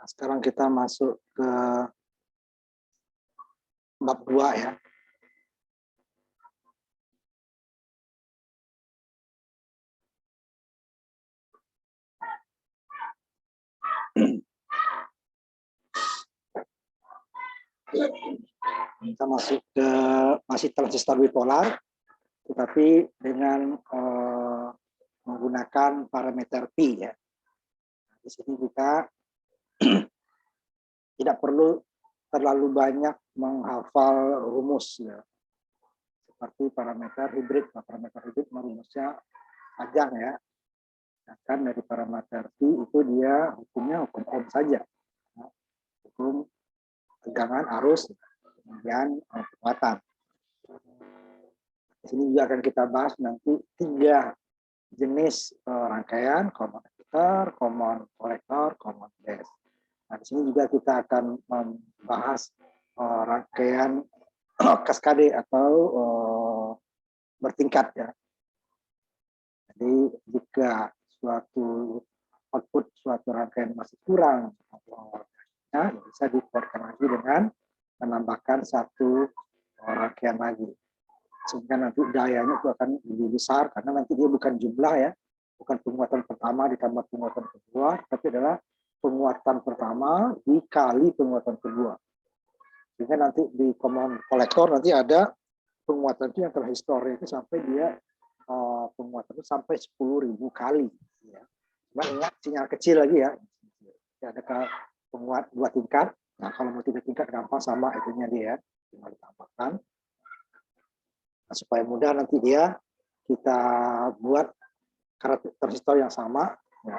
Sekarang kita masuk ke bab 2 ya. Kita masuk ke masih transistor bipolar, tetapi dengan menggunakan parameter P ya. Di sini kita tidak perlu terlalu banyak menghafal rumus ya. Seperti parameter hibrid. Parameter hibrid rumusnya panjang ya. Kan dari parameter P itu dia hukumnya hukum Ohm saja. Hukum tegangan arus kemudian kekuatan. Di sini juga akan kita bahas nanti 3 jenis rangkaian, common emitter, common collector, common base. Nah, di sini juga kita akan membahas rangkaian kaskade atau bertingkat ya. Jadi jika suatu output suatu rangkaian masih kurang, ya, bisa dikuatkan lagi dengan menambahkan satu rangkaian lagi. Sehingga nanti dayanya itu akan lebih besar, karena nanti dia bukan jumlah ya, bukan penguatan pertama ditambah penguatan kedua, tapi adalah penguatan pertama dikali penguatan kedua. Sehingga nanti di common collector nanti ada penguatan itu yang terhistori itu sampai dia penguatan itu sampai 10.000 kali. Ya. Cuma ingat sinyal kecil lagi ya. Ada penguat 2 tingkat. Nah kalau mau 3 tingkat gampang sama itunya dia, tinggal ditambahkan. Nah, supaya mudah nanti dia kita buat transistor yang sama, ya,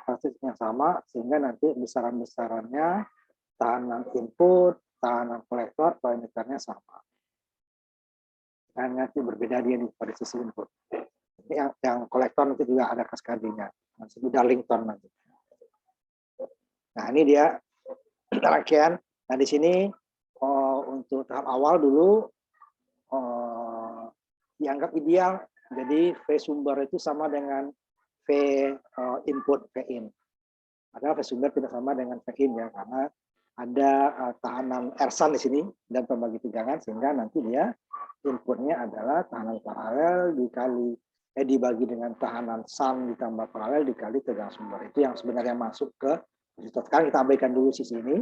transistor yang sama sehingga nanti besaran-besarannya tahanan input, tahanan kolektor, parameternya sama. Dan nanti berbeda dia pada sisi input. Ini yang kolektor nanti juga ada kaskadenya, masih Darlington nanti. Nah ini dia rangkaian. Nah di sini untuk tahap awal dulu dianggap ideal. Jadi V sumber itu sama dengan V input V in. Padahal V sumber tidak sama dengan V in ya, karena ada tahanan ersan di sini dan pembagi tegangan, sehingga nanti dia inputnya adalah tahanan paralel dibagi dengan tahanan sun ditambah paralel dikali tegangan sumber. Itu yang sebenarnya masuk ke resistor. Sekarang kita abaikan dulu sisi ini.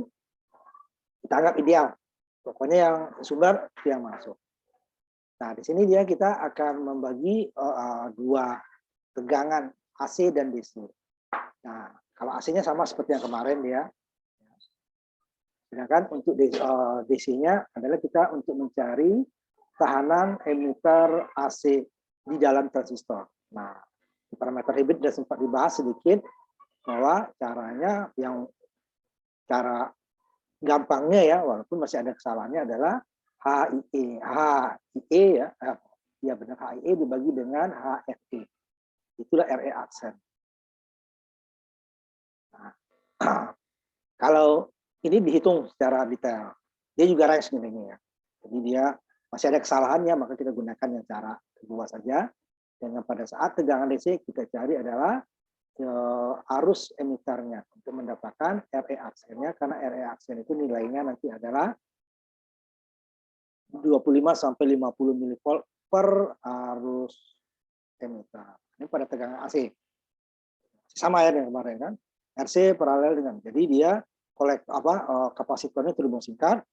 Kita anggap ideal. Pokoknya yang sumber itu yang masuk. Nah, di sini dia kita akan membagi 2 tegangan AC dan DC. Nah, kalau AC-nya sama seperti yang kemarin dia. Sedangkan untuk DC-nya adalah kita untuk mencari tahanan emitter AC di dalam transistor. Nah, di parameter hibrid sudah sempat dibahas sedikit bahwa caranya cara gampangnya ya, walaupun masih ada kesalahannya adalah HIE ya, ya benar, HIE dibagi dengan HFE. Itulah RE aksen. Nah, kalau ini dihitung secara detail, dia juga range nilainya ya. Jadi dia masih ada kesalahannya, maka kita gunakan yang cara kedua saja. Dan pada saat tegangan DC kita cari adalah arus emiternya untuk mendapatkan RE aksennya, karena RE aksen itu nilainya nanti adalah 25 sampai 50 mV per arus emitter. Ini pada tegangan AC. Sama ya dengan kemarin kan. RC paralel dengan. Jadi dia kapasitornya terhubung singkat,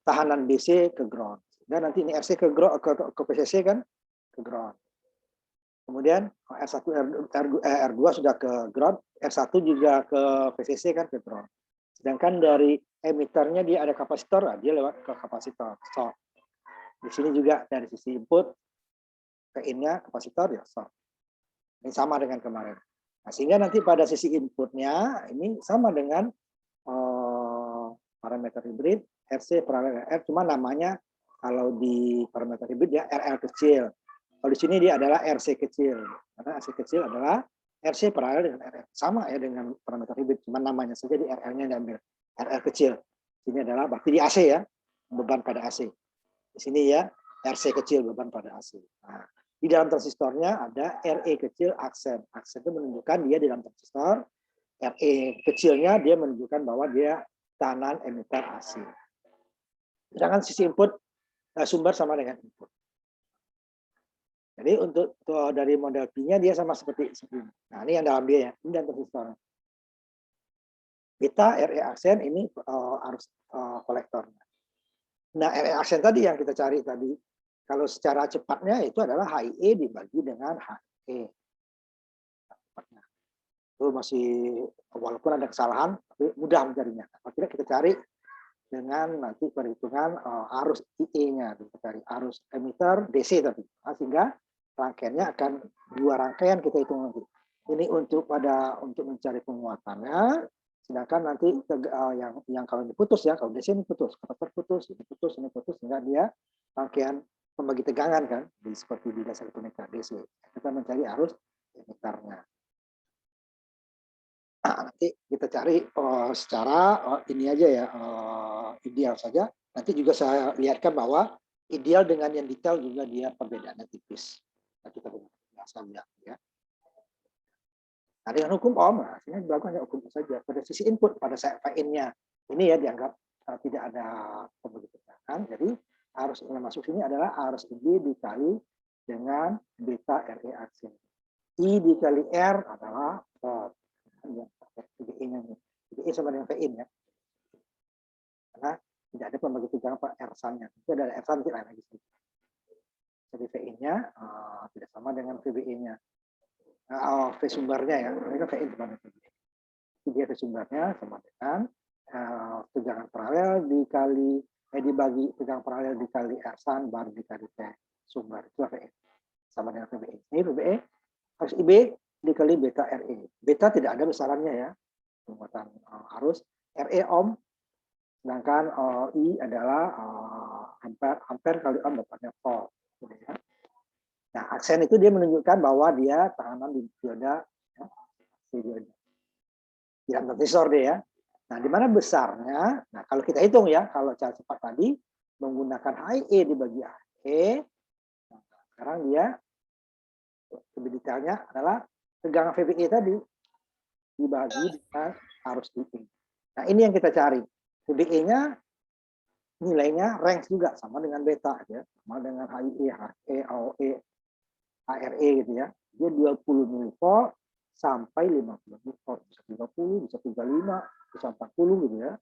tahanan DC ke ground. Dan nanti ini RC ke PCC kan, ke ground. Kemudian R1 R2 sudah ke ground, R1 juga ke PCC kan, ke ground. Sedangkan dari emiternya dia ada kapasitor, dia lewat ke kapasitor. So, di sini juga dari sisi input ke in-nya kapasitor ya so. Ini sama dengan kemarin. Nah, sehingga nanti pada sisi inputnya ini sama dengan parameter hibrid RC paralel R, cuma namanya kalau di parameter hibrid ya RL kecil. Kalau di sini dia adalah RC kecil. Karena RC kecil adalah RC paralel dengan RL. Sama ya dengan parameter hibrid, cuma namanya saja di RL-nya diambil RL kecil. Ini adalah berarti di AC ya, beban pada AC. Di sini ya RC kecil, beban pada AC. Nah, di dalam transistornya ada RE kecil aksen. Aksen itu menunjukkan dia di dalam transistor RE kecilnya dia menunjukkan bahwa dia tekanan emitter AC. Sedangkan sisi input sumber sama dengan input. Jadi untuk dari model P-nya dia sama seperti sebelumnya. Nah, ini yang dalam dia ya, ini dan transistor. Beta RE aksen ini arus kolektornya. Nah, RE aksen tadi yang kita cari tadi, kalau secara cepatnya itu adalah HIE dibagi dengan HE. Itu masih walaupun ada kesalahan, tapi mudah mencarinya. Akhirnya kita cari dengan nanti perhitungan arus IE-nya, kita cari arus emitter DC tadi, sehingga rangkaiannya akan dua rangkaian kita hitung nanti. Ini untuk mencari penguatannya, sedangkan nanti yang kalau diputus ya, kalau DC ini putus, kapasitor putus, ini putus, sehingga dia rangkaian pembagi tegangan kan, seperti di dasar elektronika DC. Kita mencari arus emitternya. Nah, nanti kita cari secara ini aja ya, ideal saja. Nanti juga saya lihatkan bahwa ideal dengan yang detail juga dia perbedaannya tipis. Nah, kita biasa lihat ya. Nah, dengan hukum Ohm, ini dilakukan hanya hukum saja. Pada sisi input, pada VIN-nya, ini ya dianggap tidak ada pembagi tegangan. Jadi arus yang masuk sini adalah arus IB dikali dengan beta RE aksin. I dikali R adalah VBE-nya nih. VBE sama dengan VIN ya. Karena tidak ada pembagi tegangan Pak R-nya. Itu ada R-san lain lagi. Jadi VIN-nya tidak sama dengan VBE-nya. V sumbernya ya. Mereka VIN sama dengan VBE. Jadi dia V sumbernya sama dengan tegangan paralel dibagi tegangan paralel dikali R-san baru dikali V sumber. Itu VIN. Sama dengan VBE. Ini VBE harus IB dikali beta RE. Beta tidak ada besarannya ya. Penguatan arus RE ohm, sedangkan I adalah ampere kali ohm dapatnya volt. Nah, aksen itu dia menunjukkan bahwa dia tekanan di dioda ya, di dalam transistor dia ya. Nah, di mana besarnya? Nah, kalau kita hitung ya, kalau cara cepat tadi menggunakan HIE dibagi HE, nah, sekarang dia lebih detailnya adalah tegangan VBE tadi dibagi dengan arus IE. Nah, ini yang kita cari. VBE-nya nilainya range juga sama dengan beta ya, sama dengan HIE, HE, AOE, ARE gitu ya. Dia 20 mV sampai 50 mV, bisa 30, bisa 35, bisa 40 gitu ya.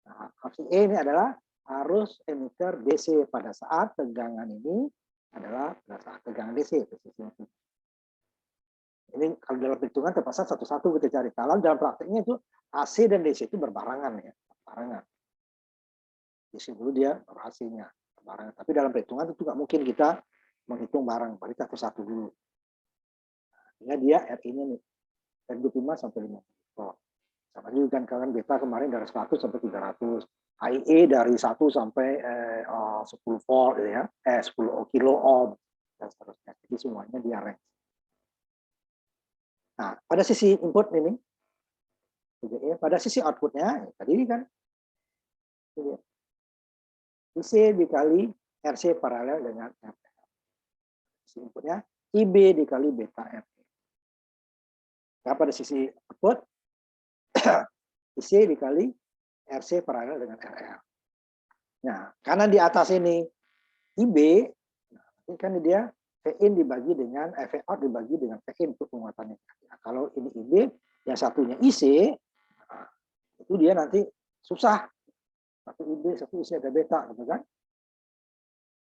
Nah, arus IE ini adalah arus emitter DC pada saat tegangan ini adalah pada saat tegangan DC. Ini kalau dalam perhitungan terpaksa satu-satu kita cari. Kalau dalam prakteknya itu AC dan DC itu berbarengan ya, berbarengan. DC dulu dia AC-nya berbarengan. Tapi dalam perhitungan itu nggak mungkin kita menghitung bareng, kita satu dulu. Nah, dia RI-nya nih dari 25 sampai 50 volt. Sama juga kan beta kemarin dari 100 sampai 300. HIE dari 1 sampai 10 volt ya, 10 kilo ohm dan seterusnya. Jadi semuanya dia range. Nah, pada sisi input ini, pada sisi outputnya, tadi kan, IC dikali RC paralel dengan RL. Sisi inputnya, IB dikali beta RC. Nah, pada sisi output, IC dikali RC paralel dengan RL. Nah, karena di atas ini IB, ini kan dia VIN dibagi dengan V out dibagi dengan VIN untuk penguatannya. Nah, kalau ini IB, yang satunya IC, nah, itu dia nanti susah. Satu IB, satu IC ada beta, gitu kan?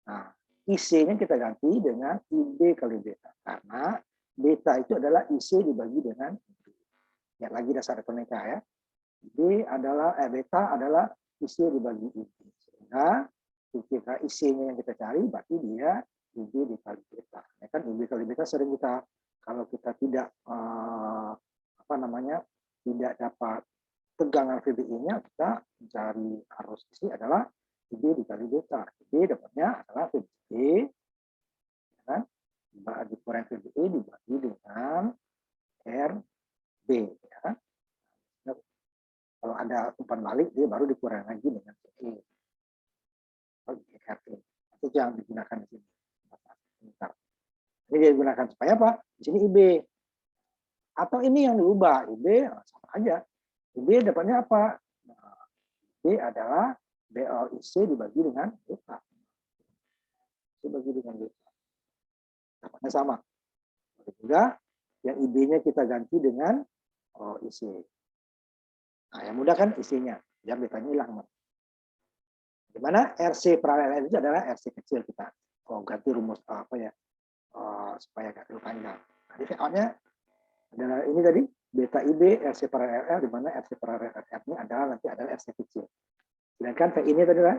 Nah, IC-nya kita ganti dengan IB kali beta, karena beta itu adalah IC dibagi dengan IB. Ya, lagi dasar elektronika ya. IB adalah beta adalah IC dibagi IB. Sehingga ketika IC-nya yang kita cari, berarti dia IB dikali beta. Ya kan IB kali beta sering kita kalau kita tidak tidak dapat tegangan VBE-nya, kita mencari arus IC adalah IB dikali beta. IB dapatnya adalah VBE, ya kan? Dikurangi VBE dibagi dengan RB. Ya kan? Kalau ada umpan balik, dia baru dikurangi lagi dengan VBE. Itu yang digunakan di sini. Ini dia digunakan supaya apa? Di sini IB. Atau ini yang diubah, IB sama aja. IB dapatnya apa? Nah, IB adalah BOIC dibagi dengan beta. Dibagi dengan beta. Dapatnya sama. Juga yang IB-nya kita ganti dengan IC. Nah, yang mudah kan IC-nya, biar betanya hilang. Dimana RC paralel itu adalah RC kecil kita. Ganti rumus apa ya, supaya nggak terlalu panjang. Jadi VO-nya adalah ini tadi beta IB RC paralel L, di mana RC paralel R ini adalah nanti adalah RC kecil. Sedangkan V ini adalah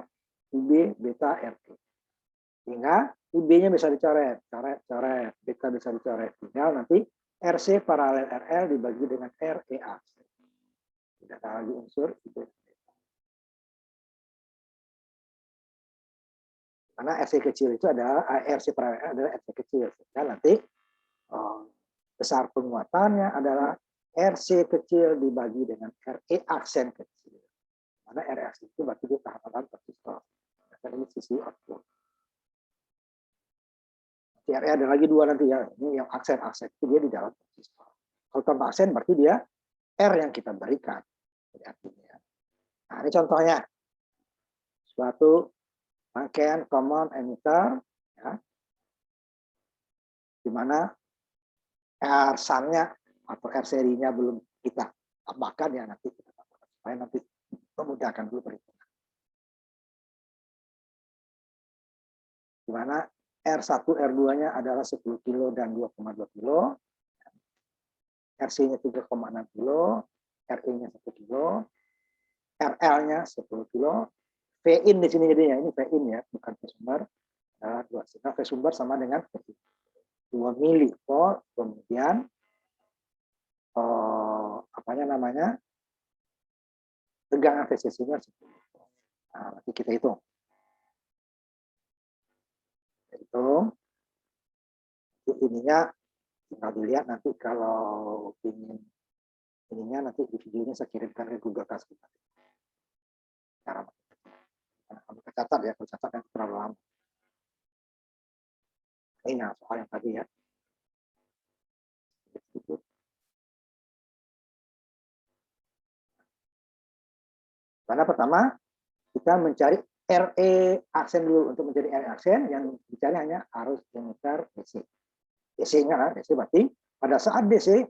IB beta RT. Sehingga IB-nya bisa dicoret, coret, beta bisa dicoret. Tinggal nanti RC paralel RL dibagi dengan REA. Tidak ada lagi unsur IB. Karena RC kecil itu adalah RC paralel adalah RC kecil. Sehingga nanti besar penguatannya adalah RC kecil dibagi dengan RE aksen kecil. Karena RE aksen itu berarti di tahapan transistor. Ini sisi output. RE ada lagi dua nanti ya. Ini yang aksen itu dia di dalam transistor. Kalau tanpa aksen berarti dia R yang kita berikan. Artinya. Nah, ini contohnya. Suatu rangkaian common emitter, ya, di mana R sum-nya atau R serinya belum kita tambahkan ya, nanti kita tambahkan supaya nanti memudahkan dulu perhitungan. Di mana R1, R2-nya adalah 10 kilo dan 2,2 kilo, RC-nya 3,6 kilo, RE-nya 1 kilo, RL-nya 10 kilo, V-in di sini jadinya, ini V-in ya, bukan V-sumber. Nah, V-sumber sama dengan V-in. 2 milivolt, kemudian apanya namanya, tegangan VCC-nya 10. Nah, nanti kita hitung. Ininya tinggal dilihat nanti kalau ingin ininya nanti di videonya saya kirimkan ke Google Classroom. Cara kamu catat ya, kalau catat yang terlalu lama. Ini soal yang tadi ya. Karena pertama kita mencari RE aksen dulu. Untuk mencari RE aksen yang dicari hanya arus emitter DC. DC-nya lah, DC berarti pada saat DC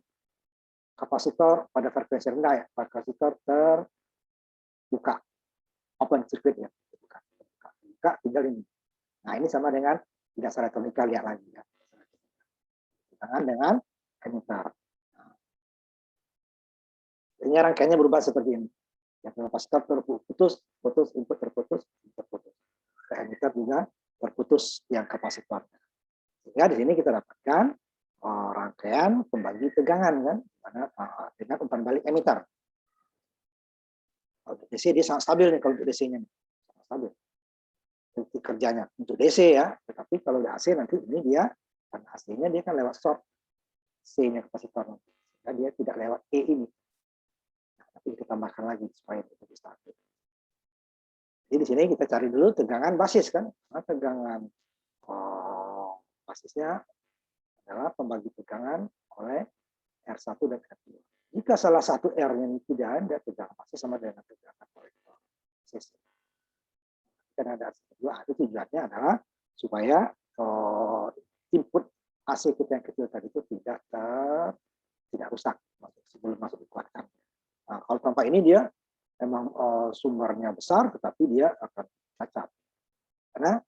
kapasitor pada frekuensi rendah ya, kapasitor terbuka, open circuit ya, buka tinggal ini. Nah ini sama dengan dasar elektronika, lihat lagi ya. Dengan emitter. Nah, ini rangkaiannya berubah seperti ini. Yang kapasitor terputus, input terputus. Emitter juga terputus yang kapasitor. Sehingga di sini kita dapatkan rangkaian pembagi tegangan kan, dengan umpan balik emitter. Kalau DC dia sangat stabil nih, kalau DC-nya sangat stabil. Itu kerjanya untuk DC ya, tetapi kalau AC nanti ini dia karena AC-nya dia kan lewat short C-nya kapasitor, sehingga dia tidak lewat E ini. Nah, tapi kita tambahkan lagi supaya itu lebih stabil. Jadi di sini kita cari dulu tegangan basis kan, nah, tegangan basisnya adalah pembagi tegangan oleh R1 dan R2. Jika salah satu R-nya tidak ada, tegangan basis sama dengan tegangan kolektor. Karena ada R2, itu tujuannya adalah supaya input AC kita yang kecil tadi itu tidak rusak sebelum masuk dikuatkan. Nah, kalau tanpa ini dia memang sumbernya besar, tetapi dia akan cacat. Karena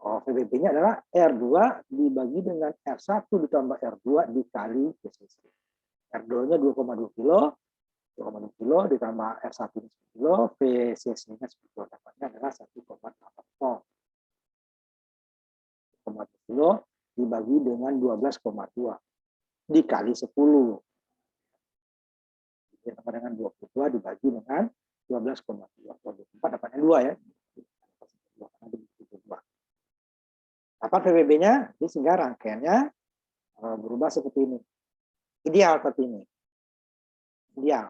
VBB-nya adalah R2 dibagi dengan R1 ditambah R2 dikali VCC. R2-nya 2,2 kilo, 2,2 kilo ditambah R1 10 kilo, VCC-nya 10 kilo. Dapatnya adalah 1,8 volt. 1,2 kilo dibagi dengan 12,2 dikali 10. Ditambah dengan 22 dibagi dengan 12,2. 24 dapatnya 2 ya. Dapat VBB-nya, sehingga rangkaiannya berubah seperti ini. Ideal seperti ini. Ideal.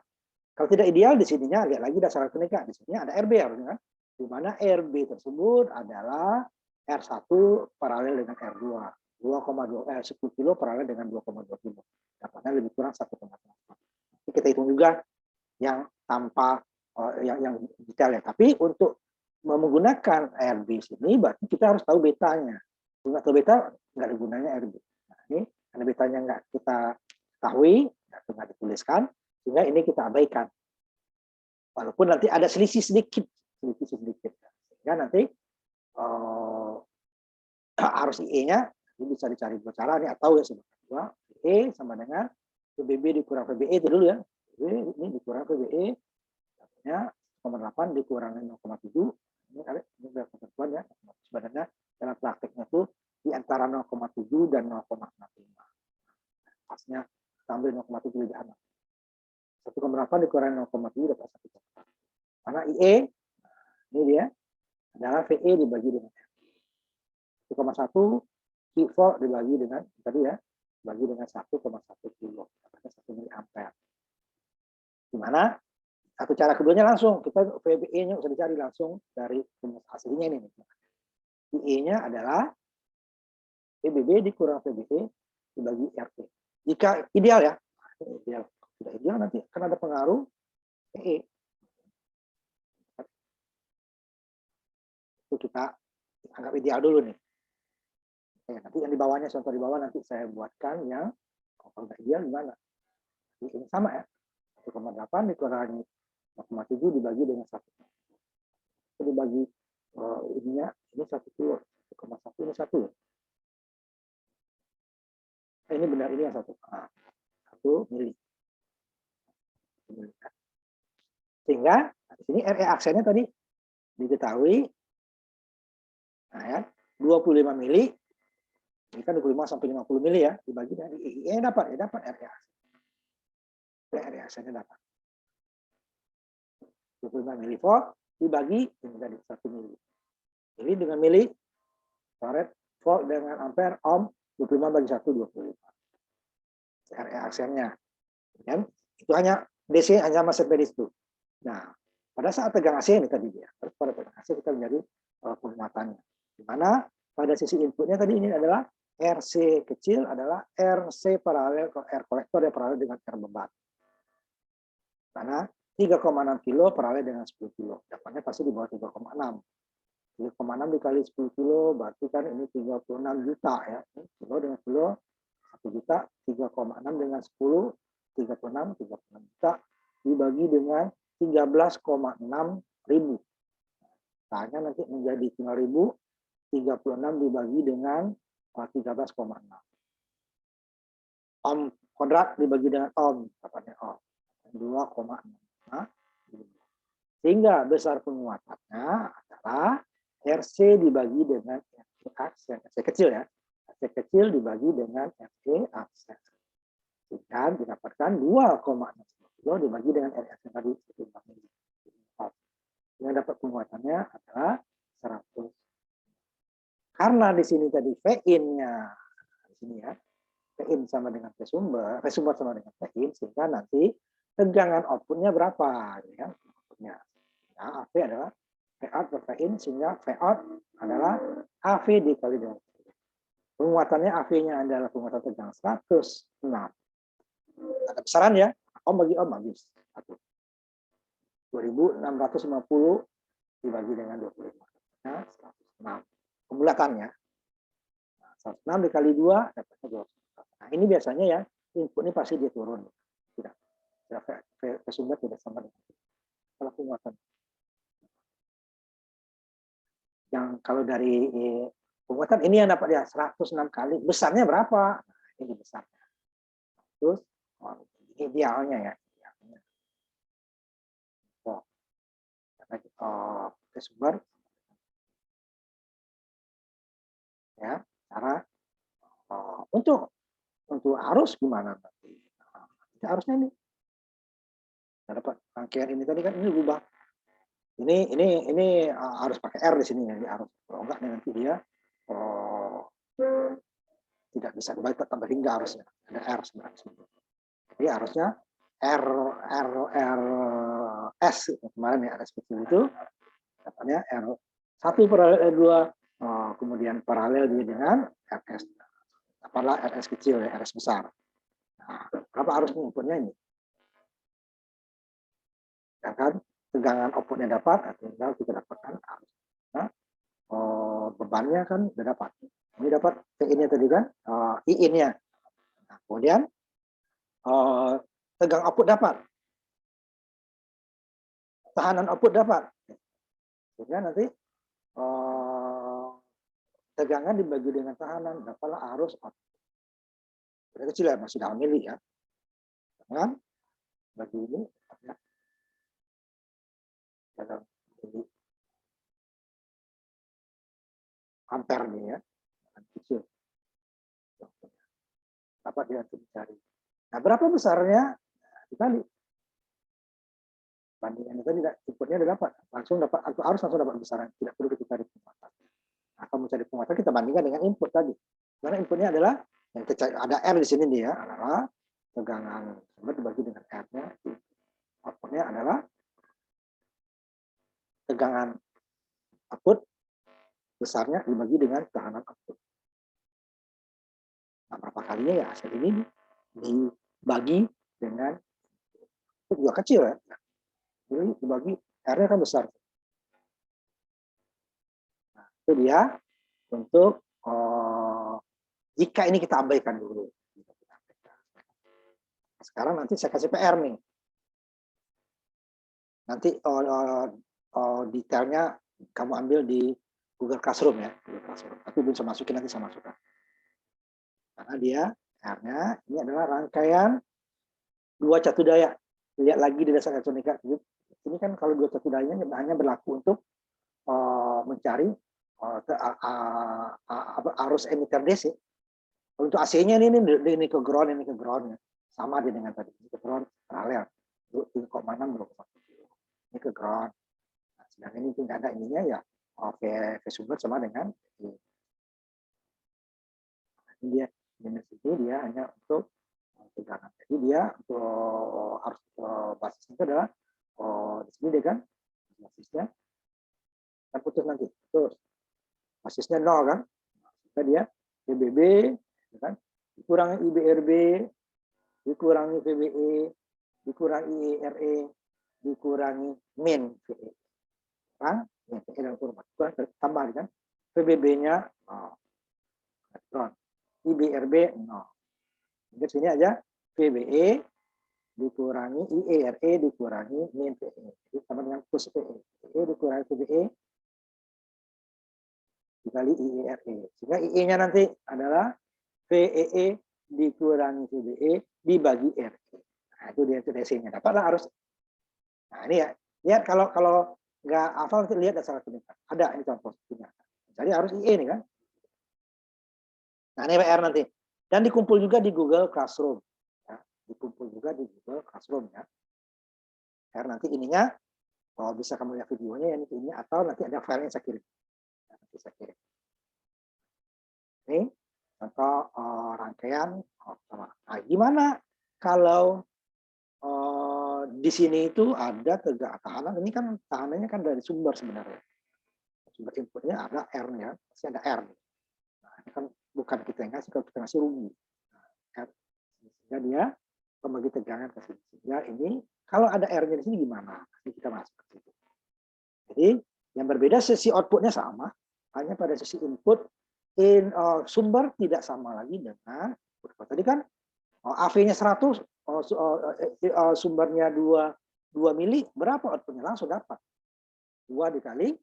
Kalau tidak ideal di sininya lihat lagi dasar elektronika. Di sini ada RB harusnya, di mana RB tersebut adalah R1 paralel dengan R2. 10 kilo paralel dengan 2,2 kilo. Dapatnya lebih kurang 1,8. Kita hitung juga yang tanpa yang detail ya. Tapi untuk menggunakan RB sini berarti kita harus tahu betanya. Kalau nggak tahu beta nggak ada gunanya RB. Nah, ini karena betanya nggak kita ketahui, nggak dituliskan, sehingga ini kita abaikan. Walaupun nanti ada selisih sedikit. Sehingga nanti arus IE-nya bisa dicari dua cara nih, atau ya sebetulnya IE sama dengan PBB dikurang PBE itu dulu ya. Ini dikurang PBE, artinya 0,8 dikurangi 0,7. Ini adalah ketentuan ya. Sebenarnya dalam prakteknya tuh di antara 0,7 dan 0,65. Pasnya kita ambil 0,7 lebih anak. 1,8 dikurangi 0,7 dapat 1,4. Karena IE, ini dia, adalah VE dibagi dengan 1,1 volt dibagi dengan tadi ya, dibagi dengan 1,1 kilo, dapatnya 1 mili ampere. Gimana? Satu cara keduanya langsung kita VBE-nya bisa dicari langsung dari rumus aslinya ini. VE-nya adalah PBB dikurang PBE dibagi RT. Jika ideal ya, ideal. Tidak ideal nanti akan ada pengaruh PE. Itu kita anggap ideal dulu nih. Nanti yang di bawahnya, contoh di bawah nanti saya buatkan yang kalau nggak ideal gimana. Ini sama ya, 1,8 dikurangi 0,7 dibagi dengan 1. Dibagi ininya, ini 1 kilo, 1,1 ini 1. Ini benar, ini yang 1. 1 mili. Sehingga di sini RE aksennya tadi diketahui, nah ya, 25 mili. Ini kan 25 sampai 50 mili ya, dibagi dengan IE dapat RE aksen. RE aksennya dapat 25 milivolt dibagi menjadi 1 mili. Mili dengan mili, farad, volt dengan ampere, ohm, 25 bagi 1, 25. RE aksennya. Dan itu hanya DC hanya masuk dari situ. Nah, pada saat tegang AC ini tadi dia, terus pada tegang AC kita menjadi penguatannya. Di mana pada sisi inputnya tadi ini adalah RC kecil adalah RC paralel ke R kolektor yang paralel dengan R beban. Karena 3,6 kilo paralel dengan 10 kilo. Dapatnya pasti di bawah 3,6. 3,6 dikali 10 kilo berarti kan ini 36 juta ya. Kilo dengan kilo 1 juta, 3,6 dengan 10, 36 juta dibagi dengan 13,6 ribu. Tanya nanti menjadi 5.000, 36 dibagi dengan 13,6. Ohm kuadrat dibagi dengan ohm, dapatnya ohm 2,6. Nah, sehingga besar penguatannya adalah RC dibagi dengan RC aksen. RC kecil ya. RC kecil dibagi dengan RC aksen. Sehingga didapatkan 2,6 kilo dibagi dengan RC aksen tadi. Yang dapat penguatannya adalah 100. Karena di sini tadi V-in-nya di sini ya. V-in sama dengan V sumber sama dengan V-in, sehingga nanti tegangan outputnya berapa ya. Outputnya. Nah, AV adalah V out per V-in, sehingga V out adalah AV dikali dengan penguatannya. AV-nya adalah penguatan tegangan 106. Ada besaran ya, ohm bagi ohm habis 2650 dibagi dengan 25. Nah, 106. Pembulatannya. Nah, 106 dikali 2 dapatnya 2. Nah, ini biasanya ya, input ini pasti dia turun. Tidak. Sumber tidak sama dengan kalau penguatan. Yang kalau dari penguatan ini yang dapat ya 106 kali. Besarnya berapa? Nah, ini besarnya. Terus idealnya ya. Sumber ya, cara untuk arus gimana nanti? Arusnya ini dapat rangkaian ini tadi kan ini berubah. Ini harus pakai R di sini ya, arus. Kalau enggak nanti dia tidak bisa dibaca tambah hingga harusnya ada R sebenarnya. Jadi harusnya S kemarin ya, RS kecil itu katanya R1 paralel R2, kemudian paralel dengan RS. Apalah RS kecil ya, RS besar. Nah, berapa arusnya inputnya ini? Sedangkan tegangan outputnya dapat, tinggal kita dapatkan bebannya kan udah dapat. Ini dapat P-nya tadi kan, I-nya. Nah, kemudian tegang output dapat, tahanan output dapat. Sehingga nanti tegangan dibagi dengan tahanan, dapatlah arus output. Berarti kecil ya, masih dalam mili ya. Dengan bagi ini ya, dalam mili ampere nih ya, kecil. Dapat dia mencari. Nah, berapa besarnya? Dikali. Bandingannya tadi inputnya udah dapat, langsung dapat, atau harus langsung dapat besaran, tidak perlu kita cari penguatan. Nah, kalau mencari penguatan kita bandingkan dengan input tadi. Karena inputnya adalah yang ada R di sini dia adalah tegangan sumber dibagi dengan R-nya. Outputnya adalah tegangan output besarnya dibagi dengan tahanan output. Nah, berapa kalinya ya hasil ini dibagi dengan itu juga kecil ya. Jadi dibagi R-nya kan besar. Nah, itu dia untuk jika ini kita abaikan dulu. Sekarang nanti saya kasih PR nih. Nanti detailnya kamu ambil di Google Classroom ya. Google Classroom. Tapi belum saya masukin, nanti saya masukkan. Karena dia R-nya ini adalah rangkaian dua catu daya. Lihat lagi di dasar elektronika. Ini kan kalau dua catu dayanya hanya berlaku untuk mencari arus emitter DC. Untuk AC-nya ini ke ground, ini ke ground. Sama dia dengan tadi. Ini ke ground paralel. 3,6, 2,1. Ini ke ground. Nah, sedangkan ini tidak ada ininya ya. V sumber sama dengan ini dia minus ini dia hanya untuk tegangan. Jadi dia untuk arus basisnya itu adalah di sini dia kan basisnya kan putus nanti. Terus basisnya 0 kan. Maka dia PBB kan dikurangi IBRB, dikurangi VBE, dikurangi IERE, dikurangi min VE. Kan? Ya, VE dalam kurung tambah kan. PBB-nya IBRB 0. Jadi sini aja VBE dikurangi IERE dikurangi min VE. Jadi sama dengan plus VE. VE dikurangi VBE dikali IERE. Sehingga IE-nya nanti adalah VEE dikurangi VBE dibagi RE. Nah, itu dia itu DC-nya. Dapatlah arus. Nah, ini ya. Lihat kalau nggak hafal nanti lihat dasar elektronika. Ada ini contohnya. Jadi harus IE nih kan. Nah, ini PR nanti. Dan dikumpul juga di Google Classroom. Ya. Dikumpul juga di Google Classroom ya. Karena nanti ininya, kalau bisa kamu lihat videonya ya ini atau nanti ada file yang saya kirim. Ya, nanti saya kirim. Ini contoh rangkaian. Nah, gimana kalau di sini itu ada tahanan? Ini kan tahanannya kan dari sumber sebenarnya. Sumber inputnya ada R-nya, pasti ada R. Nah, ini kan bukan kita yang ngasih, kalau kita ngasih rugi. Nah, sehingga dia pembagi tegangan ke sini. Sehingga ini kalau ada R-nya di sini gimana? Ini kita masuk ke situ. Jadi yang berbeda sisi outputnya sama, hanya pada sisi input sumber tidak sama lagi dengan tadi kan AV-nya 100, sumbernya 2 mili, berapa outputnya? Langsung dapat. 2 dikali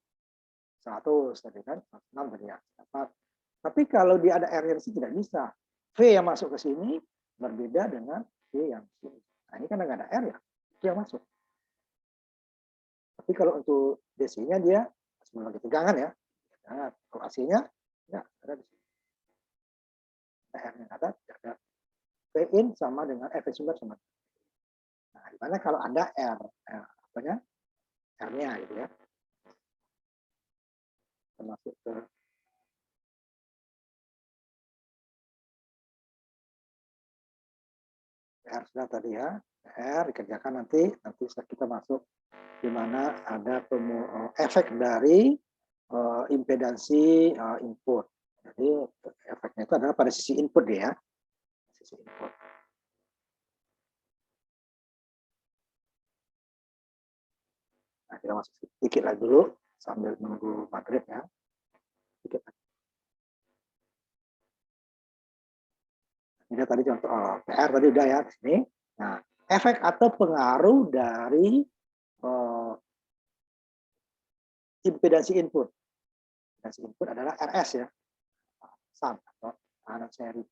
100 tadi kan, 6 tadi ya, dapat. Tapi kalau dia ada R yang sini tidak bisa. V yang masuk ke sini berbeda dengan V yang sini. Nah, ini kan nggak ada R ya, itu yang masuk. Tapi kalau untuk DC-nya dia sebelum lagi tegangan ya. Nah, kalau AC-nya ya ada di sini. R yang ada, V-in sama dengan V sumber sama. Nah, di mana kalau ada R, apanya? R-nya gitu ya. Termasuk ke R sudah tadi ya. R dikerjakan nanti kita masuk di mana ada efek dari impedansi input. Jadi efeknya itu adalah pada sisi input ya. Sisi input. Nah, kita masuk sedikit lagi dulu sambil menunggu maghrib ya. Sedikit lagi. Ini tadi contoh PR tadi udah ya di sini. Nah, efek atau pengaruh dari impedansi input. Impedansi input adalah RS ya, sum atau tekanan seri.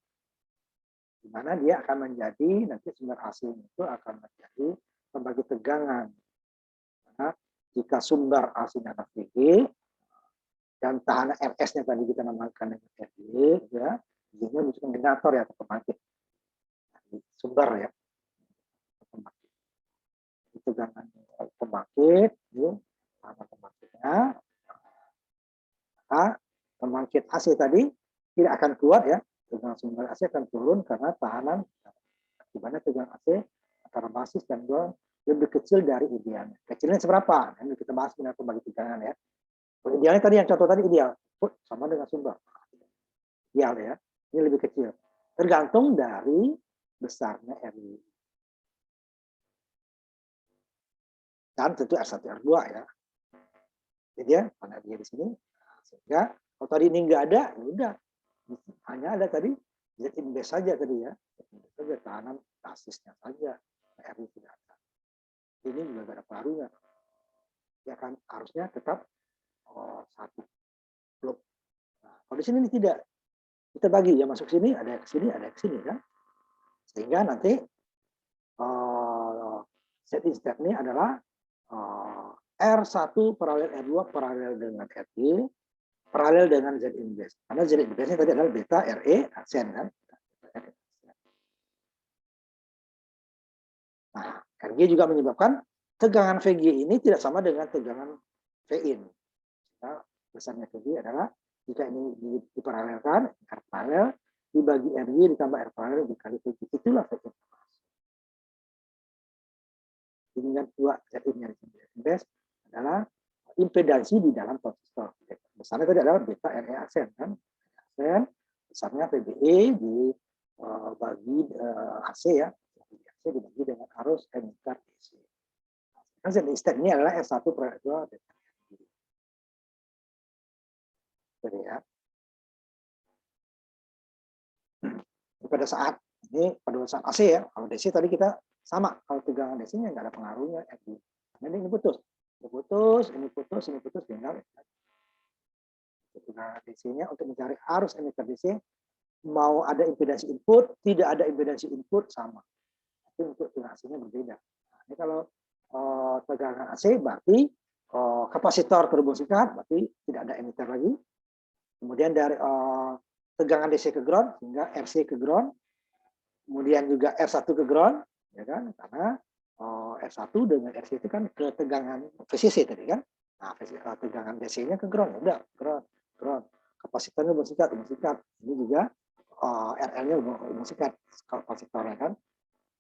Di mana dia akan menjadi nanti sumber AC itu akan menjadi pembagi tegangan. Karena jika sumber AC-nya adalah VG dan tahanan RS-nya tadi kita namakan dengan RD, ya, ini menjadi generator ya atau pembangkit. Sumber ya, pembangkit. Tegangan pembangkit, ini tahanan pembangkitnya. Maka pembangkit AC tadi tidak akan kuat ya, tegangan sumber AC akan turun karena tahanan akibatnya tegangan AC antara basis dan ground lebih kecil dari idealnya. Kecilnya seberapa? Ini kita bahas dengan pembagi tegangan ya. Idealnya tadi yang contoh tadi ideal, sama dengan sumber. Ideal ya, ini lebih kecil. Tergantung dari besarnya RI. Dan tentu R1, R2 ya. Jadi ya, karena dia di sini, sehingga kalau tadi ini nggak ada, ya udah. Hanya ada tadi Z inbase saja tadi ya. Saja tahanan basisnya saja. RI tidak ada. Ini juga nggak ada pengaruhnya. Ya kan harusnya tetap satu blok. Nah, kalau di sini ini tidak, kita bagi ya masuk sini, ada ke sini, ada ke sini kan. Sehingga nanti setting step ini adalah R1 paralel R2 paralel dengan RD paralel dengan Z inverse. Karena Z inverse tadi adalah beta RE aksen kan. Nah, RG juga menyebabkan tegangan VG ini tidak sama dengan tegangan VIN. Nah, besarnya VG adalah jika ini diparalelkan, R paralel dibagi RG ditambah R paralel dikali VG. Itulah VG. Dengan dua Z-nya inverse adalah impedansi di dalam transistor. Besarnya tadi adalah beta RE aksen kan. Aksen besarnya VBE dibagi AC ya. AC dibagi dengan arus emitter DC. Nah, Z ini adalah R1 per R2 beta. Jadi ya. Pada saat AC ya, kalau DC tadi kita sama, kalau tegangan DC-nya nggak ada pengaruhnya. Jadi ini putus, ini putus, tinggal tegangan DC-nya untuk mencari arus emitter DC, mau ada impedansi input, tidak ada impedansi input sama. Tapi untuk tegangan AC-nya berbeda. Nah, ini kalau tegangan AC berarti kapasitor terhubung sikat, berarti tidak ada emitter lagi. Kemudian dari tegangan DC ke ground hingga RC ke ground, kemudian juga R1 ke ground, ya kan? Karena R1 dengan RC itu kan ke tegangan VCC tadi kan. Nah, tegangan DC-nya ke ground, udah ground. Kapasitornya bersikat. Ini juga RL-nya bersikat kapasitornya kan.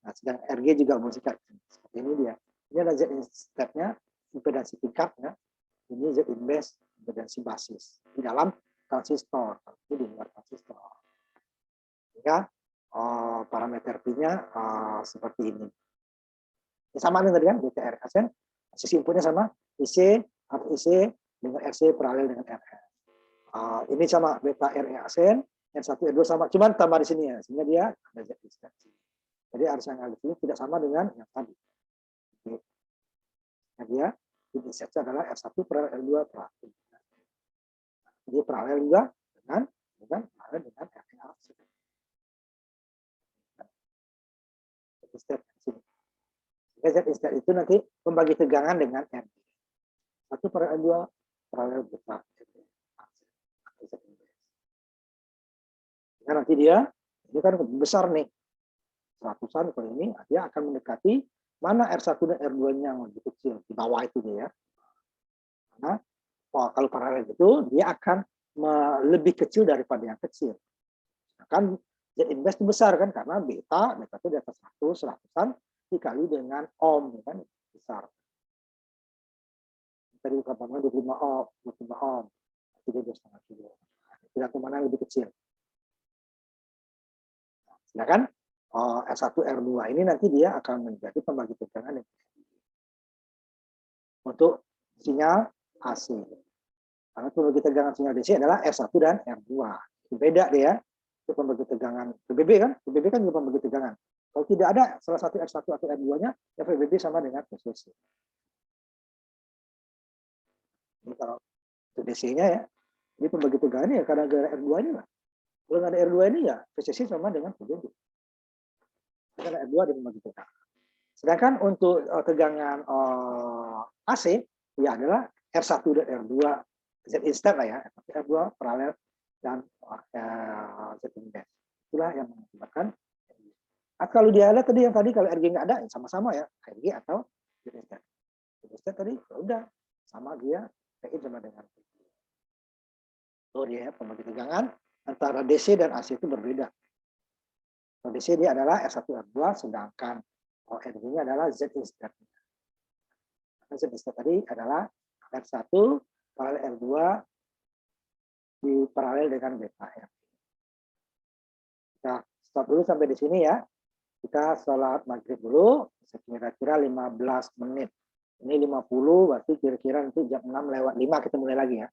Nah, sedang RG juga bersikat. Seperti ini dia. Ini ada Z step-nya, impedansi tingkatnya. Ini Z inverse, impedansi basis di dalam transistor, itu di luar transistor. Sehingga parameter P-nya seperti ini. Ini sama dengan tadi kan, BTR aksen, sisi inputnya sama, IC atau IC dengan RC paralel dengan RL. Ini sama beta RE aksen, R1 R2 sama, cuman tambah di sini ya, sehingga dia ada Z inverse. Jadi arus yang ada di sini tidak sama dengan yang tadi. Nah, dia ini adalah R1 paralel R2 paralel. Jadi paralel juga dengan paralel dengan RE aksen. Step sini. Z itu nanti membagi tegangan dengan R. Satu paralel dua paralel beta. Nah, nanti dia ini kan besar nih, ratusan kalau ini dia akan mendekati mana R1 dan R2-nya yang lebih kecil di bawah itu dia. Karena kalau paralel itu dia akan lebih kecil daripada yang kecil. Kan Z inverse itu besar kan karena beta itu di atas 100-an dikali dengan ohm kan besar. Tadi kapannya 25 ohm, 25 ohm. Jadi 2,5 kilo. Tidak kemana lebih kecil. Sedangkan R1 R2 ini nanti dia akan menjadi pembagi tegangan yang untuk sinyal AC. Karena pembagi tegangan sinyal DC adalah R1 dan R2. Itu beda deh ya. Itu pembagi tegangan PBB kan? PBB kan juga pembagi tegangan. Kalau tidak ada salah satu R1 atau R2-nya, ya PBB sama dengan VCC. Ini kalau DC-nya ya, ini pembagi tegangan ya karena gara R2-nya lah. Kalau nggak ada R2 ini ya VCC sama dengan PBB. Karena R2 ada pembagi tegangan. Sedangkan untuk tegangan AC ya adalah R1 dan R2 Z instant lah ya, R2 paralel dan Z index. Itulah yang mengakibatkan. Kalau dia ada tadi yang tadi kalau RG nggak ada sama-sama ya RG atau Z instant. Z instant tadi udah sama dia PI sama dengan dia pembagi tegangan antara DC dan AC itu berbeda. Kalau DC dia adalah R1 R2 sedangkan RG-nya adalah Z instant. Z instant tadi adalah R1 paralel R2 di paralel dengan beta R. Kita stop dulu sampai di sini ya. Kita sholat maghrib dulu, kira-kira 15 menit. Ini 50, berarti kira-kira nanti jam 6 lewat 5 kita mulai lagi ya.